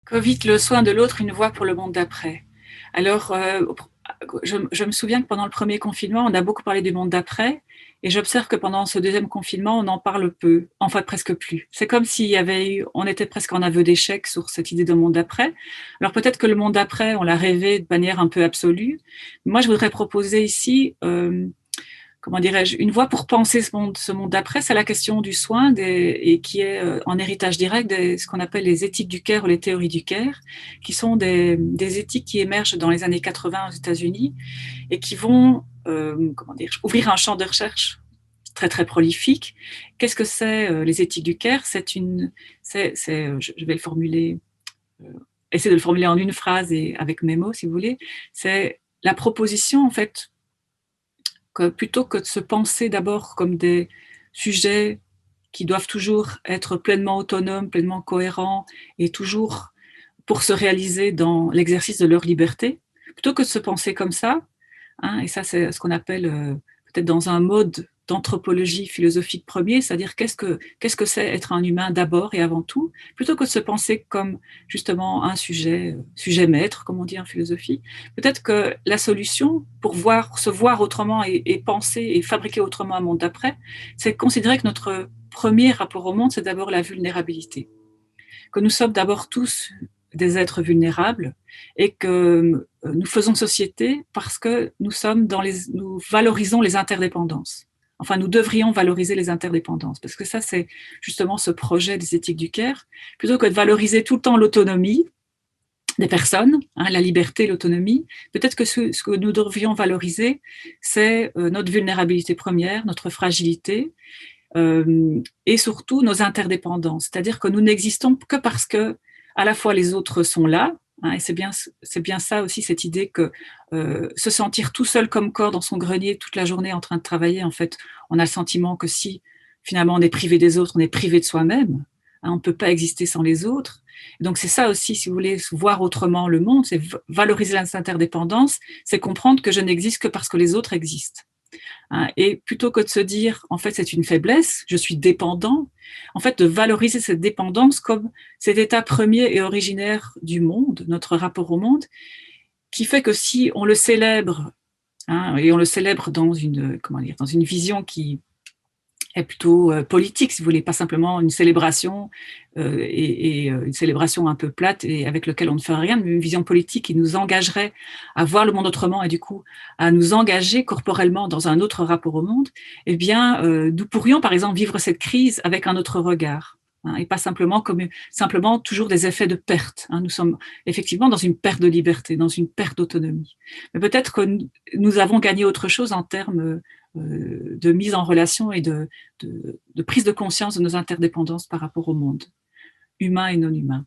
Covid, le soin de l'autre, une voie pour le monde d'après. Alors, je me souviens que pendant le premier confinement, on a beaucoup parlé du monde d'après, et j'observe que pendant ce deuxième confinement, on en parle peu, enfin presque plus. C'est comme s'il y avait eu, on était presque en aveu d'échec sur cette idée de monde d'après. Alors peut-être que le monde d'après, on l'a rêvé de manière un peu absolue. Moi, je voudrais proposer ici comment dirais-je, une voie pour penser ce monde d'après, c'est la question du soin et qui est en héritage direct de ce qu'on appelle les éthiques du care ou les théories du care, qui sont des éthiques qui émergent dans les années 80 aux États-Unis et qui vont comment dire, ouvrir un champ de recherche très très prolifique. Qu'est-ce que c'est les éthiques du care? Je vais le formuler, euh, essayer de le formuler en une phrase et avec mes mots, si vous voulez. C'est la proposition en fait que plutôt que de se penser d'abord comme des sujets qui doivent toujours être pleinement autonomes, pleinement cohérents et toujours pour se réaliser dans l'exercice de leur liberté, plutôt que de se penser comme ça, hein, et ça c'est ce qu'on appelle peut-être dans un mode d'anthropologie philosophique premier, c'est-à-dire qu'est-ce que c'est être un humain d'abord et avant tout, plutôt que de se penser comme justement un sujet maître, comme on dit en philosophie. Peut-être que la solution pour se voir autrement et penser et fabriquer autrement un monde d'après, c'est de considérer que notre premier rapport au monde, c'est d'abord la vulnérabilité, que nous sommes d'abord tous des êtres vulnérables et que nous faisons société parce que nous valorisons les interdépendances. Enfin, nous devrions valoriser les interdépendances, parce que ça, c'est justement ce projet des éthiques du care, plutôt que de valoriser tout le temps l'autonomie des personnes, hein, la liberté, l'autonomie. Peut-être que ce que nous devrions valoriser, c'est notre vulnérabilité première, notre fragilité, et surtout nos interdépendances. C'est-à-dire que nous n'existons que parce que à la fois les autres sont là, hein, et c'est bien ça aussi, cette idée que se sentir tout seul comme corps dans son grenier toute la journée en train de travailler, en fait, on a le sentiment que si finalement on est privé des autres, on est privé de soi-même. Hein, on ne peut pas exister sans les autres. Donc c'est ça aussi, si vous voulez, voir autrement le monde, c'est valoriser l'interdépendance, c'est comprendre que je n'existe que parce que les autres existent. Hein, et plutôt que de se dire, en fait, c'est une faiblesse, je suis dépendant, en fait, de valoriser cette dépendance comme cet état premier et originaire du monde, notre rapport au monde, qui fait que si on le célèbre, hein, et on le célèbre dans comment dire, dans une vision qui est plutôt politique, si vous voulez, pas simplement une célébration une célébration un peu plate et avec lequel on ne fait rien, mais une vision politique qui nous engagerait à voir le monde autrement et du coup à nous engager corporellement dans un autre rapport au monde, eh bien, nous pourrions par exemple vivre cette crise avec un autre regard. Hein, et pas simplement simplement toujours des effets de perte. Hein. Nous sommes effectivement dans une perte de liberté, dans une perte d'autonomie. Mais peut-être que nous avons gagné autre chose en termes de mise en relation et de prise de conscience de nos interdépendances par rapport au monde, humain et non humain.